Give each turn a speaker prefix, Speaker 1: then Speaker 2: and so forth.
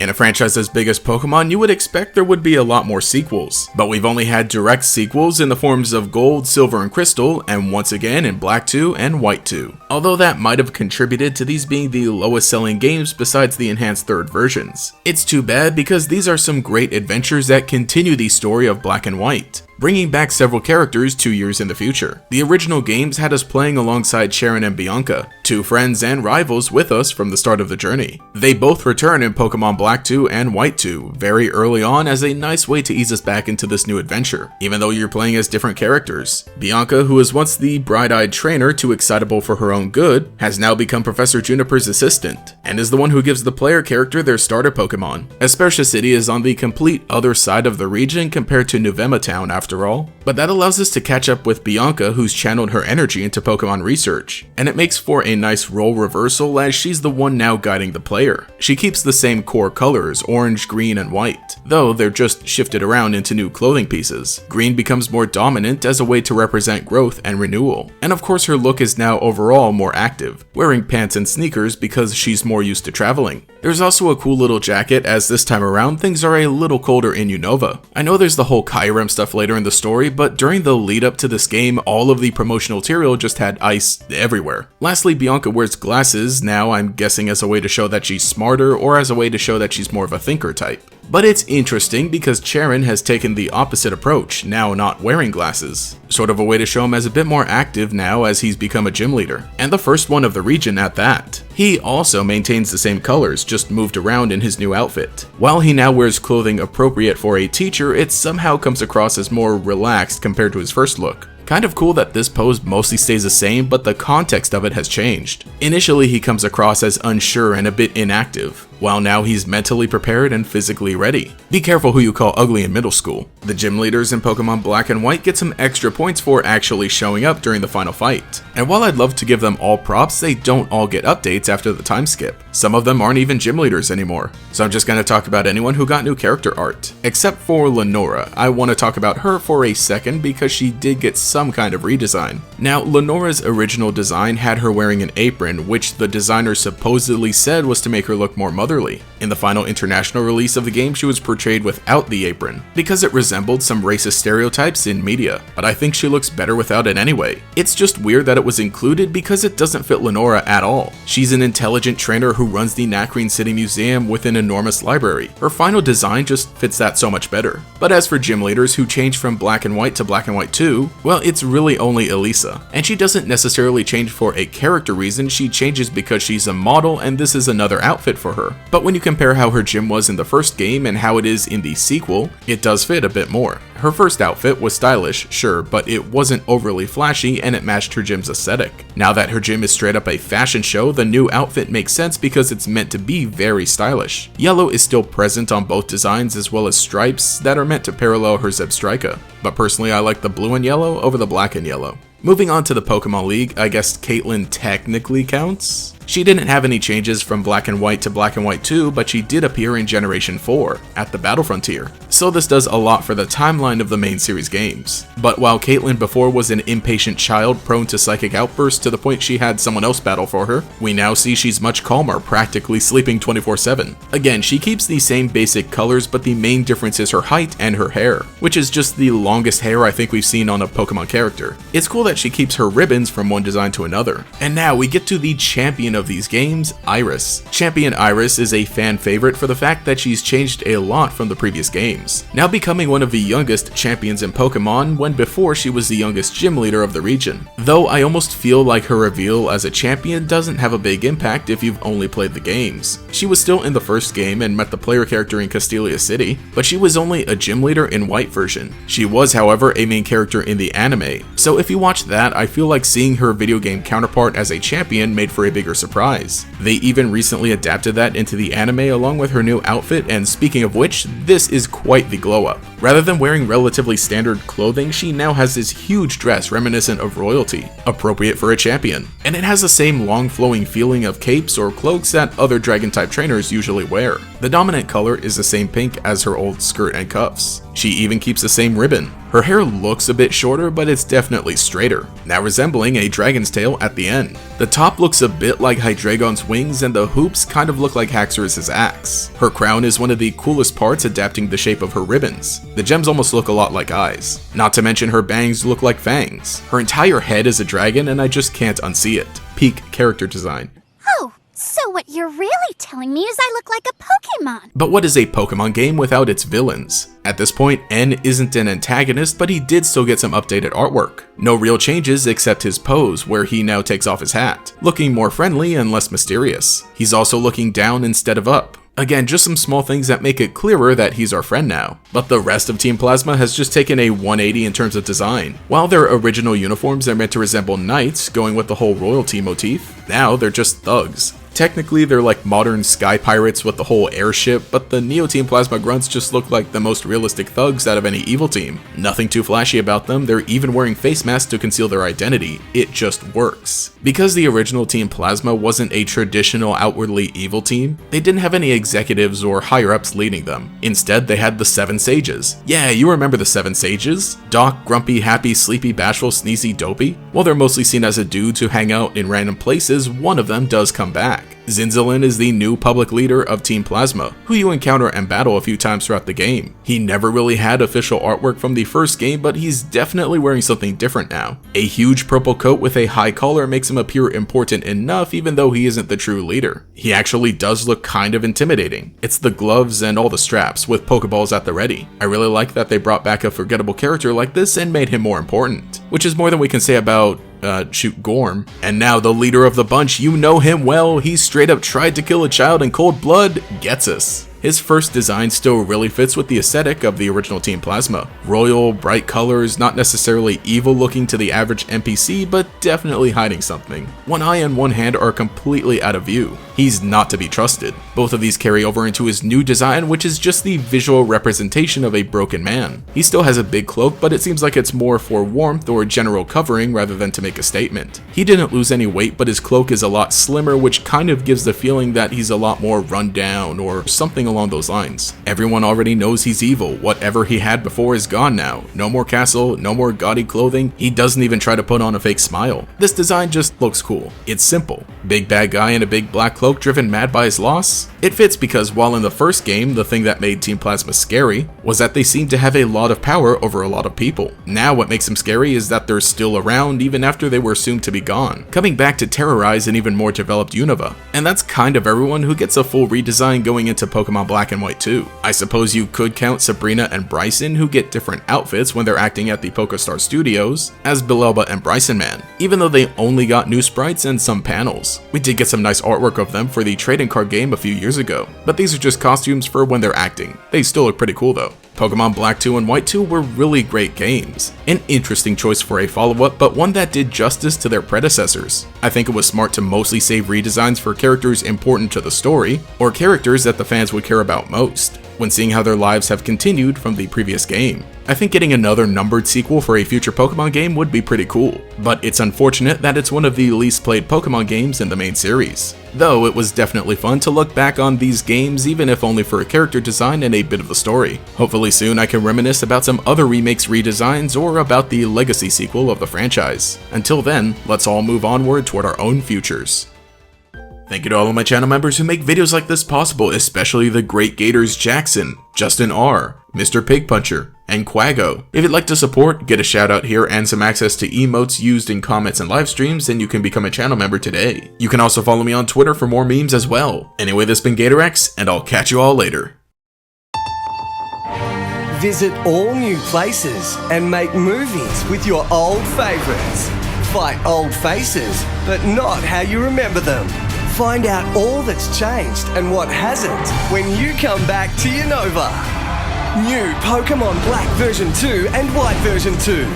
Speaker 1: In a franchise as big as Pokemon, you would expect there would be a lot more sequels, but we've only had direct sequels in the forms of Gold, Silver, and Crystal, and once again in Black 2 and White 2. Although that might have contributed to these being the lowest selling games besides the enhanced third versions. It's too bad because these are some great adventures that continue the story of Black and White, bringing back several characters 2 years in the future. The original games had us playing alongside Cheren and Bianca, two friends and rivals with us from the start of the journey. They both return in Pokemon Black 2 and White 2 very early on as a nice way to ease us back into this new adventure, even though you're playing as different characters. Bianca, who was once the bright-eyed trainer too excitable for her own good, has now become Professor Juniper's assistant, and is the one who gives the player character their starter Pokemon. Aspertia City is on the complete other side of the region compared to Nuvema Town after all, but that allows us to catch up with Bianca, who's channeled her energy into Pokemon research, and it makes for a nice role reversal as she's the one now guiding the player. She keeps the same core colors, orange, green, and white, though they're just shifted around into new clothing pieces. Green becomes more dominant as a way to represent growth and renewal, and of course her look is now overall more active, wearing pants and sneakers because she's more used to traveling. There's also a cool little jacket, as this time around things are a little colder in Unova. I know there's the whole Kyurem stuff later in the story, but during the lead up to this game, all of the promotional material just had ice everywhere. Lastly, Bianca wears glasses, now I'm guessing as a way to show that she's smarter or as a way to show that she's more of a thinker type. But it's interesting because Cheren has taken the opposite approach, now not wearing glasses. Sort of a way to show him as a bit more active now as he's become a gym leader, and the first one of the region at that. He also maintains the same colors, just moved around in his new outfit. While he now wears clothing appropriate for a teacher, it somehow comes across as more relaxed compared to his first look. Kind of cool that this pose mostly stays the same, but the context of it has changed. Initially, he comes across as unsure and a bit inactive, while now he's mentally prepared and physically ready. Be careful who you call ugly in middle school. The gym leaders in Pokemon Black and White get some extra points for actually showing up during the final fight. And while I'd love to give them all props, they don't all get updates after the time skip. Some of them aren't even gym leaders anymore. So I'm just going to talk about anyone who got new character art. Except for Lenora. I want to talk about her for a second because she did get some kind of redesign. Now, Lenora's original design had her wearing an apron, which the designer supposedly said was to make her look more motherly. In the final international release of the game, she was portrayed without the apron, because it resembled some racist stereotypes in media, but I think she looks better without it anyway. It's just weird that it was included because it doesn't fit Lenora at all. She's an intelligent trainer who runs the Nacrene City Museum with an enormous library. Her final design just fits that so much better. But as for gym leaders who changed from Black and White to Black and White 2, well, it's really only Elisa, and she doesn't necessarily change for a character reason, she changes because she's a model and this is another outfit for her. But when you compare how her gym was in the first game and how it is in the sequel, it does fit a bit more. Her first outfit was stylish, sure, but it wasn't overly flashy and it matched her gym's aesthetic. Now that her gym is straight up a fashion show, the new outfit makes sense because it's meant to be very stylish. Yellow is still present on both designs as well as stripes that are meant to parallel her Zebstrika, but personally I like the blue and yellow over the black and yellow. Moving on to the Pokemon League, I guess Caitlyn technically counts. She didn't have any changes from Black and White to Black and White 2, but she did appear in Generation 4, at the Battle Frontier. So this does a lot for the timeline of the main series games. But while Caitlyn before was an impatient child prone to psychic outbursts to the point she had someone else battle for her, we now see she's much calmer, practically sleeping 24/7. Again, she keeps the same basic colors, but the main difference is her height and her hair, which is just the longest hair I think we've seen on a Pokemon character. It's cool that she keeps her ribbons from one design to another. And now we get to the champion of these games, Iris. Champion Iris is a fan favorite for the fact that she's changed a lot from the previous games, now becoming one of the youngest champions in Pokemon when before she was the youngest gym leader of the region. Though I almost feel like her reveal as a champion doesn't have a big impact if you've only played the games. She was still in the first game and met the player character in Castelia City, but she was only a gym leader in White version. She was, however, a main character in the anime, so if you watch that, I feel like seeing her video game counterpart as a champion made for a bigger surprise. They even recently adapted that into the anime along with her new outfit, and speaking of which, this is quite the glow up. Rather than wearing relatively standard clothing, she now has this huge dress reminiscent of royalty, appropriate for a champion. And it has the same long flowing feeling of capes or cloaks that other dragon type trainers usually wear. The dominant color is the same pink as her old skirt and cuffs. She even keeps the same ribbon. Her hair looks a bit shorter, but it's definitely straighter, now resembling a dragon's tail at the end. The top looks a bit like Hydreigon's wings, and the hoops kind of look like Haxorus' axe. Her crown is one of the coolest parts, adapting the shape of her ribbons. The gems almost look a lot like eyes. Not to mention her bangs look like fangs. Her entire head is a dragon, and I just can't unsee it. Peak character design.
Speaker 2: Oh, so what you're really telling me is I look like a Pokémon.
Speaker 1: But what is a Pokemon game without its villains? At this point, N isn't an antagonist, but he did still get some updated artwork. No real changes except his pose, where he now takes off his hat, looking more friendly and less mysterious. He's also looking down instead of up. Again, just some small things that make it clearer that he's our friend now. But the rest of Team Plasma has just taken a 180 in terms of design. While their original uniforms are meant to resemble knights, going with the whole royalty motif, now they're just thugs. Technically, they're like modern sky pirates with the whole airship, but the Neo Team Plasma grunts just look like the most realistic thugs out of any evil team. Nothing too flashy about them, they're even wearing face masks to conceal their identity. It just works. Because the original Team Plasma wasn't a traditional outwardly evil team, they didn't have any executives or higher-ups leading them. Instead, they had the 7 Sages. Yeah, you remember the 7 Sages? Doc, Grumpy, Happy, Sleepy, Bashful, Sneezy, Dopey? While they're mostly seen as a dudes who hang out in random places, one of them does come back. Zinzalin is the new public leader of Team Plasma, who you encounter and battle a few times throughout the game. He never really had official artwork from the first game, but he's definitely wearing something different now. A huge purple coat with a high collar makes him appear important enough, even though he isn't the true leader. He actually does look kind of intimidating. It's the gloves and all the straps, with Pokeballs at the ready. I really like that they brought back a forgettable character like this and made him more important, which is more than we can say about Gorm. And now the leader of the bunch, you know him well, he straight up tried to kill a child in cold blood, gets us. His first design still really fits with the aesthetic of the original Team Plasma. Royal, bright colors, not necessarily evil looking to the average NPC, but definitely hiding something. One eye and one hand are completely out of view. He's not to be trusted. Both of these carry over into his new design, which is just the visual representation of a broken man. He still has a big cloak, but it seems like it's more for warmth or general covering rather than to make a statement. He didn't lose any weight, but his cloak is a lot slimmer, which kind of gives the feeling that he's a lot more run down or something along those lines. Everyone already knows he's evil. Whatever he had before is gone now. No more castle, no more gaudy clothing. He doesn't even try to put on a fake smile. This design just looks cool. It's simple. Big bad guy in a big black cloak driven mad by his loss? It fits because while in the first game, the thing that made Team Plasma scary was that they seemed to have a lot of power over a lot of people. Now what makes them scary is that they're still around even after they were assumed to be gone, coming back to terrorize an even more developed Unova. And that's kind of everyone who gets a full redesign going into Pokemon Black and White 2. I suppose you could count Sabrina and Bryson, who get different outfits when they're acting at the PokeStar Studios, as Bilelba and Bryson Man, even though they only got new sprites and some panels. We did get some nice artwork of them for the trading card game a few years ago, but these are just costumes for when they're acting. They still look pretty cool though. Pokemon Black 2 and White 2 were really great games. An interesting choice for a follow-up, but one that did justice to their predecessors. I think it was smart to mostly save redesigns for characters important to the story, or characters that the fans would care about most, when seeing how their lives have continued from the previous game. I think getting another numbered sequel for a future Pokemon game would be pretty cool, but it's unfortunate that it's one of the least played Pokemon games in the main series. Though it was definitely fun to look back on these games, even if only for a character design and a bit of the story. Hopefully soon I can reminisce about some other remakes, redesigns, or about the legacy sequel of the franchise. Until then, let's all move onward toward our own futures. Thank you to all of my channel members who make videos like this possible, especially the great Gators Jackson, Justin R, Mr. Pig Puncher, and Quago. If you'd like to support, get a shout out here and some access to emotes used in comments and live streams, then you can become a channel member today. You can also follow me on Twitter for more memes as well. Anyway, this has been GatorX, and I'll catch you all later.
Speaker 3: Visit all new places and make movies with your old favorites. Fight old faces, but not how you remember them. Find out all that's changed and what hasn't when you come back to Unova. New Pokémon Black version 2 and White version 2.